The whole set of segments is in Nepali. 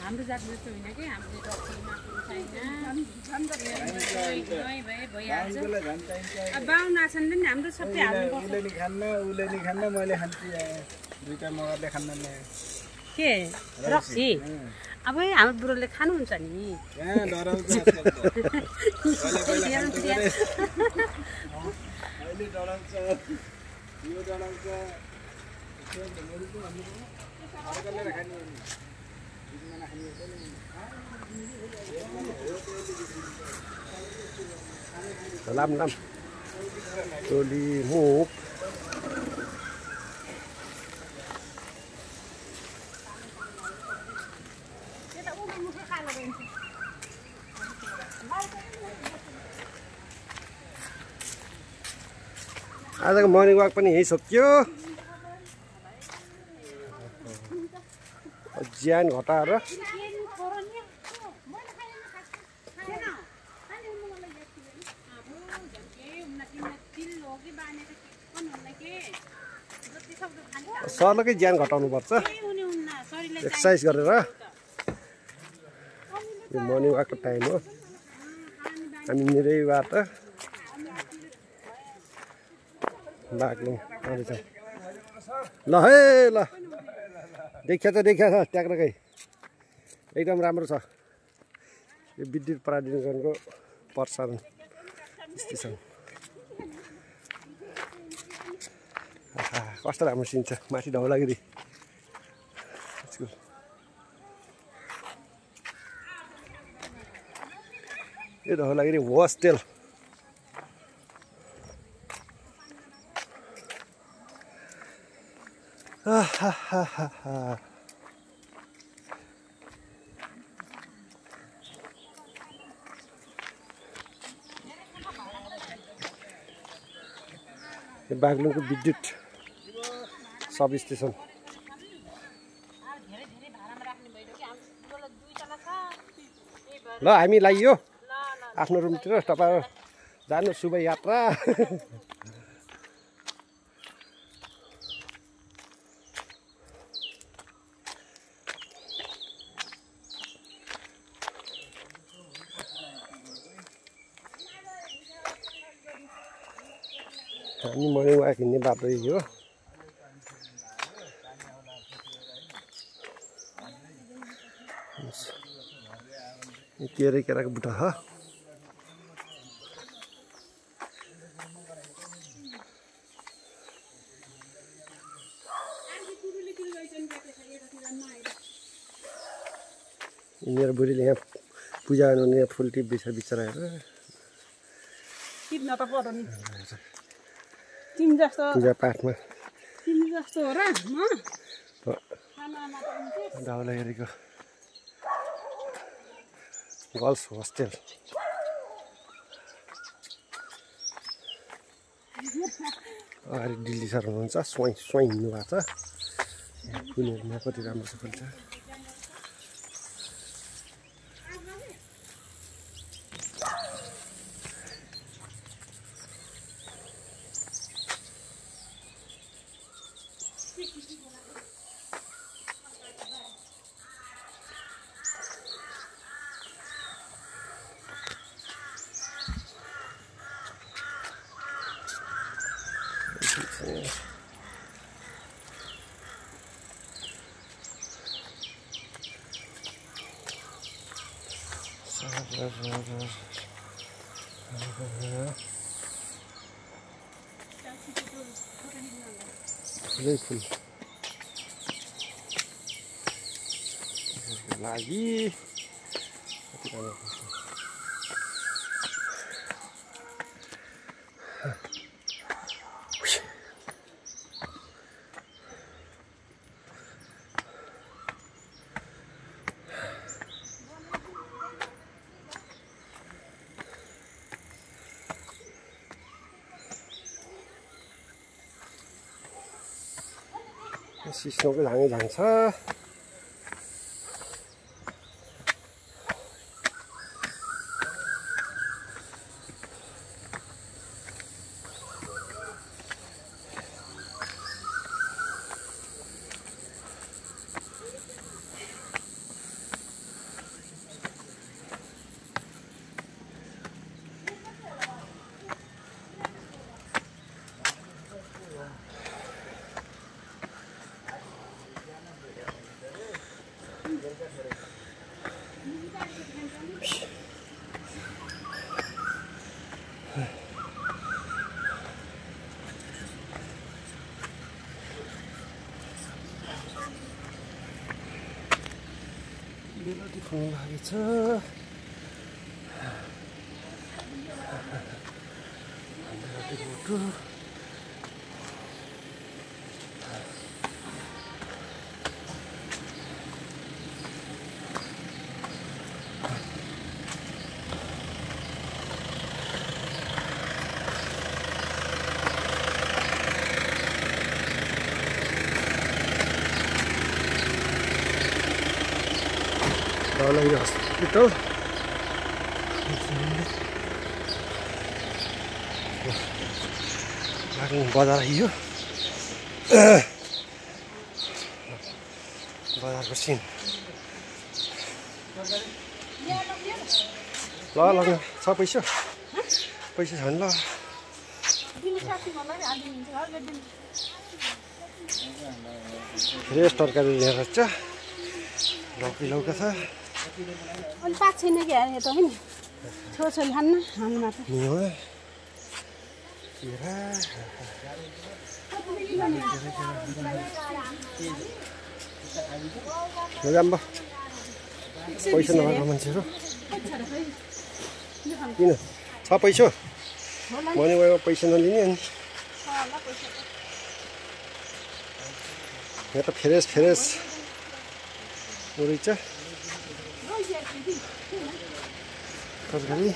हाम्रो जात जस्तो होइन कि हामीले रक्सीमा भइहाल्छ अब बाहुन आछन् नि हाम्रो सबै हाल्नुपर्छ उसले नि खान्न मैले खान्छु दुईटा मगरले खान्न के रक्सी अब हाम्रो बुढोले खानुहुन्छ नि डराउँछ अहिले डराउँछ यो डराउँछ Làm tôi đi mua आजको मर्निङ वाक पनि यही सकियो ज्यान घटाएर सर्लकै ज्यान घटाउनु पर्छ एक्सर्साइज गरेर यो मर्निङ वाकको टाइम हो हामी निरैबाट बाग्लुङ आउँदैछौँ ल है ल देखिया छ ट्याक्रकै एकदम राम्रो छ यो विद्युत प्राधिकरणको प्रसारण स्टेसन कस्तो राम्रो सिन छ माथि धौलागिरी यो धौलागिरी होस्टेल बाग्लुङको विद्युत सब स्टेसन ल हामी लागियो आफ्नो रुमतिर तपाईँ जानु शुभ यात्रा हामी मर्निङ वाक हिँड्ने बाटो यही हो केराको बुट्टा हो मेरो बुढीले यहाँ पूजा गर्नु यहाँ फुल टिप्दैछ बिचरा पूजा पाठमा धौलागिरीको गर्ल्स होस्टेल अगाडि दिल्ली सर हुनुहुन्छ स्वाइँ हिँड्नु भएको छ फुलहरूमा कति राम्रो छ फुल्छ फुलै फुल लागि सिस्नोको झाङै झाङ छ बेलुकी खुल्नु लागेको छ Dalai Hospital. Lagi bazar hiyo. Bazar ko sin. Lo sao पैसा? पैसा छैन ल. फ्रेस तरकारी ल्याएर छ. लौका छ. अनि पाक छैन के अरे त हैन छोछोले खान्न हामी मात्र नि हो केरा नजाम्बा पैसा नभएको मान्छेहरू किन छ पैसा मैले गयो पैसा नलिने अनि यहाँ त फ्रेस रहेछ तरकारी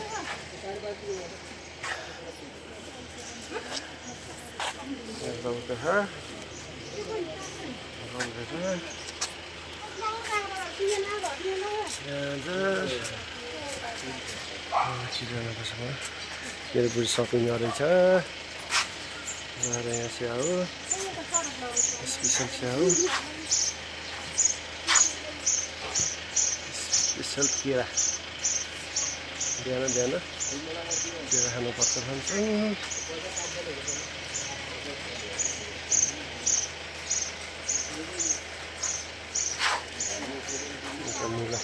मेरो बुढी सपिङ गरेछ यहाँ स्याउ स्पेसल स्याउ स्पेसल केरा बिहान केरा खानुपर्छ भन्छौँ मुला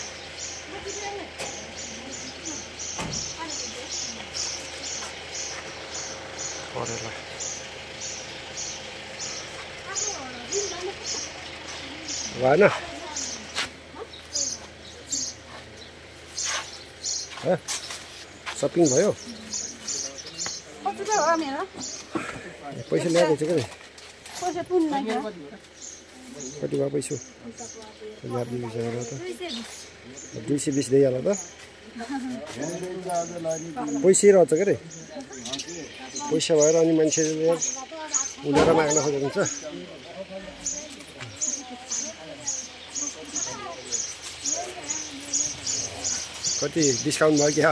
करेला भएन सपिङ भयो पैसा ल्याएको छ कि कति भयो पैसा 220 दिइहाल त पैसा रहेछ के अरे पैसा भएर अनि मान्छेले उनीहरू माग्न खोजेको हुन्छ कति डिस्काउन्ट भयो क्या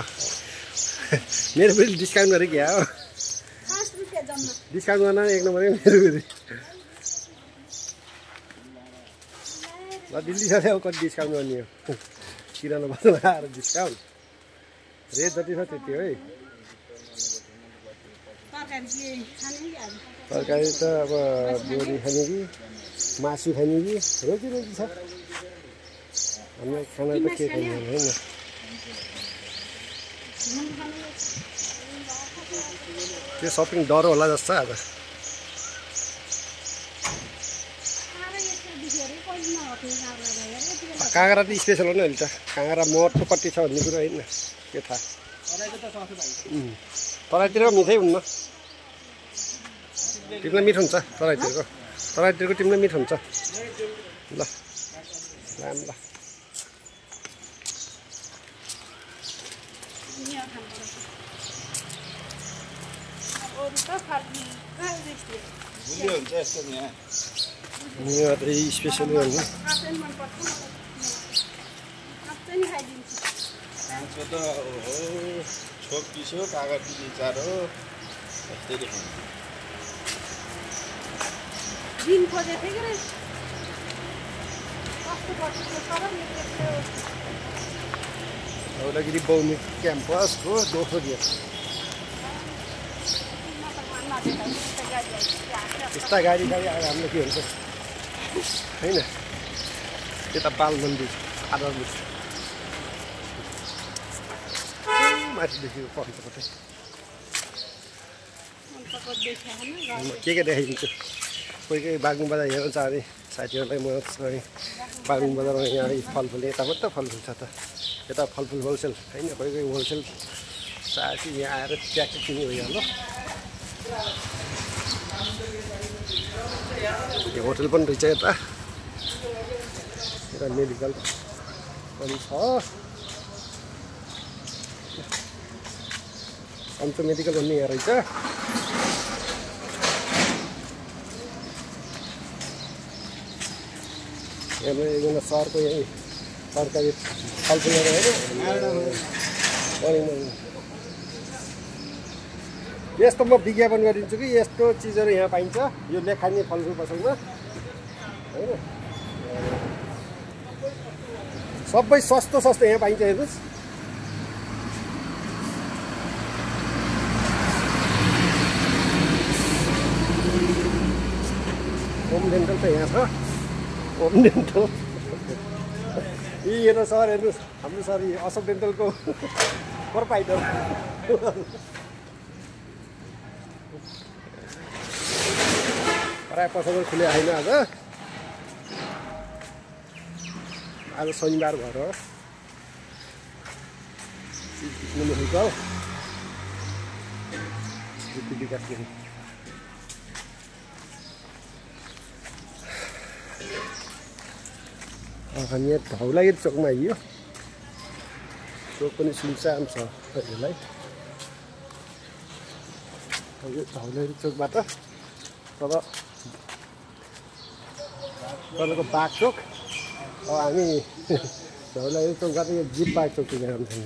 मेरो पनि डिस्काउन्ट गरेँ क्या हो डिस्काउन्ट गर्न एक नम्बर मेरो ल दिल्ली छ कति डिस्काउन्ट गर्ने हो किराना बजारमा आएर डिस्काउन्ट रेट जति छ त्यति है तरकारी त अब बोडी खाने कि मासु खाने कि रोजी छ हामीलाई खाना त के खाने होइन त्यो सपिङ डर होला जस्तो आज काँक्रा त स्पेसल हो नि अहिले त काँक्रा मोटोपट्टि छ भन्ने कुरा होइन के थाहा तराईतिर मिठै हुन्न तिमीलाई मिठो हुन्छ तराईतिरको तिमीलाई मिठो हुन्छ ल राम्रो यहाँ त स्पेसली हो छोक पिसो कागज चार हो दिन खोजेको थिएँ कि धौलागिरी बौनी क्याम्पस हो दोस्रो गेट यस्ता गाडी आयो हामीलाई के हुन्छ होइन त्यता बाल मन्दिर आधार मिस माथिदेखि पढ्नुपर्छ के देखाइदिन्छु कोही कोही बागलुङ बजार हेर्न चाहने साथीहरूलाई म बागलुङ बजारमा यहाँ फलफुल यता मात्रै फलफुल छ त यता फलफुल होलसेल होइन कोही कोही होलसेल साथी यहाँ आएर ट्याक्सी किन्ने भइहाल्यो यो होटल पनि रहेछ यता मेडिकल पनि छ अन्त मेडिकल भन्ने यहाँ रहेछ यहाँ एकजना सहरको यही सरकारी फलफुलहरू होइन यस्तो म विज्ञापन गरिदिन्छु कि यस्तो चिजहरू यहाँ पाइन्छ यो लेखाइने फलफुल पसलमा होइन सबै सस्तो सस्तो यहाँ पाइन्छ हेर्नुहोस् होम डेन्टल त यहाँ छ होम डेन्टल यी हेर्नु सर हेर्नुहोस् हाम्रो सर अशोक डेन्टलको प्रोपाइटर प्रायः पसलहरू खुले होइन आज शनिबार भएर मेडिकल विकास हामी यहाँ धौलागिरी चोकमा आइयो चोक पनि सुनसान छ यसलाई धौलागिरी चोकबाट तल तपाईँको बाघ चोक अब हामी धौलागिरी चोकबाट यो जिप पार्क चोक जानु छैन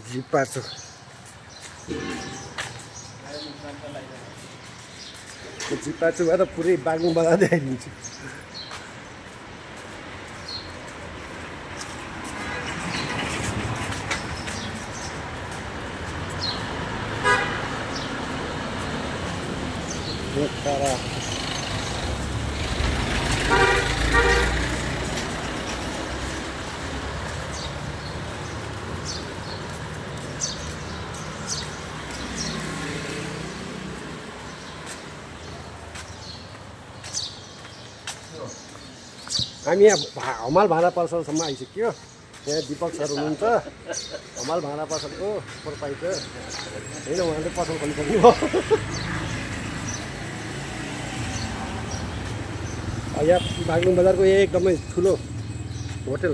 जिप पार्क चोक जिप पार्क चोकबाट पुरै बागलुङ बजार देखाइदिन्छु हामी यहाँ हमाल भाँडा पसलसम्म आइसक्यो यहाँ दिपक सर हुनुहुन्छ हमाल भाँडा पसलको प्रोपाइटर होइन उहाँले पसल खोलिसक्नु भयो यहाँ बागलुङ बजारको एकदमै ठुलो होटल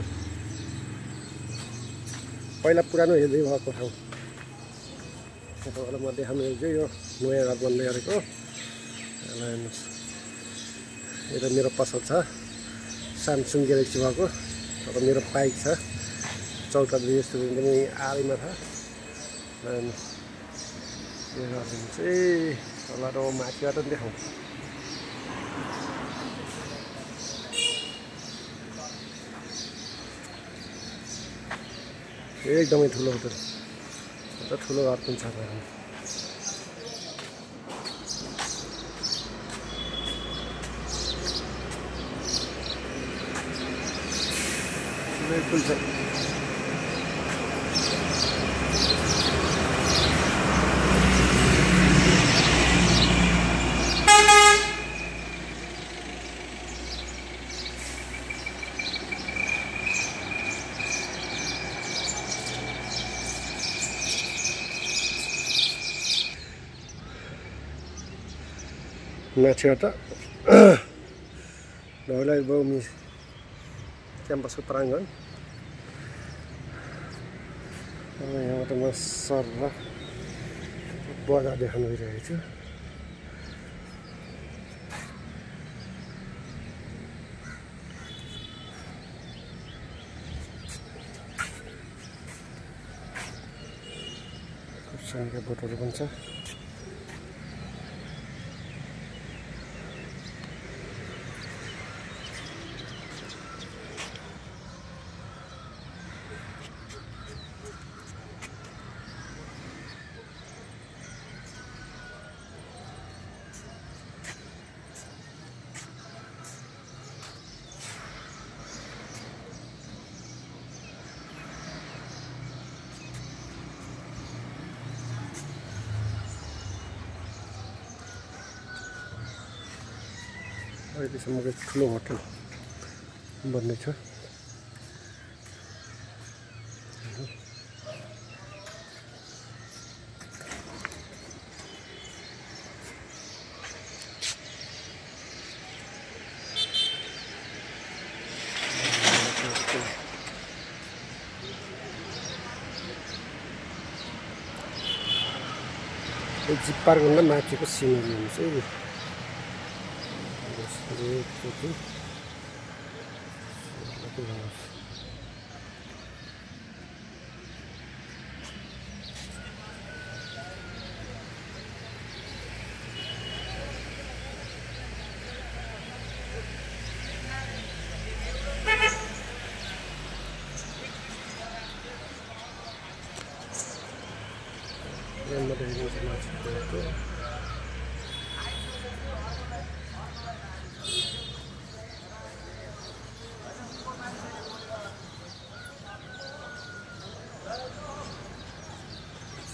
पहिला पुरानो हेर्दै भएको ठाउँ तपाईँलाई म देखाउनु हेर्छु यो नयाँ घर बन्दै गरेको हेर्नुहोस् यता मेरो पसल छ स्यामसङ ग्यालेक्सी भएको तर मेरो बाइक छ चौका रेस्टुरेन्ट पनि आरैमा छ यो गरिदिनु चाहिँ तल र माथिबाट पनि देखाउँ एकदमै ठुलो होटल एउटा ठुलो घर पनि छ बिल्कुल छ माथिबाट धौलागिरी बहुमी क्याम्पसको प्राङ्गण यहाँबाट म सर र बजार देखाउनु गइरहेको छु खुर्सानीका बोटहरू पनि छ अहिलेसम्मको ठुलो होटल बन्ने छ। जिप पार्क भन्दा माथिको सिनेरी हुन्छ है।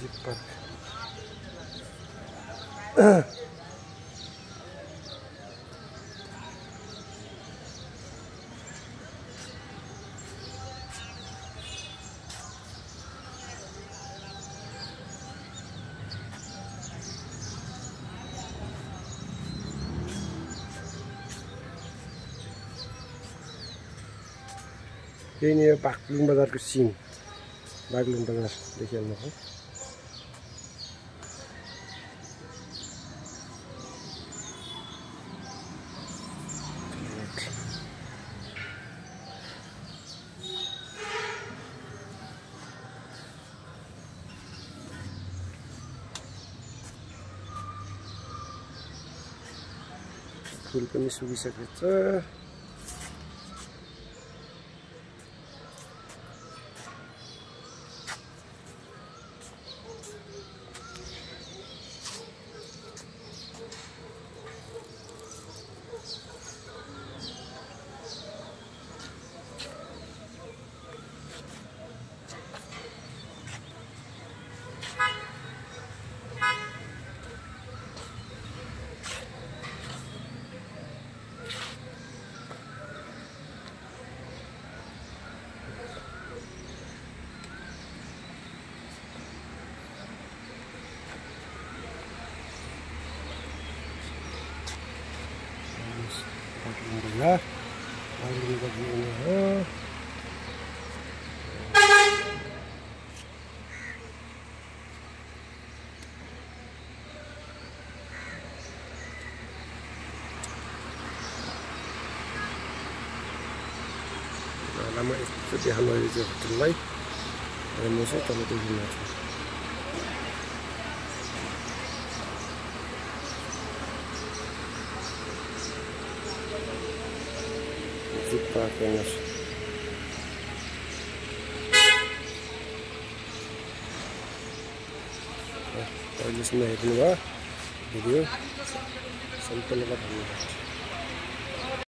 जिप पार्क यही नै बागलुङ बजारको सिन। बागलुङ बजार देखिहाल्नु भयो। फुल पनि सुकिसकेको छ। Ya, lalu begini ya. Lama itu di Hanoi itu hotel ini saya kalau di sini. Pakainya kalau di sini video sampai lepas ini.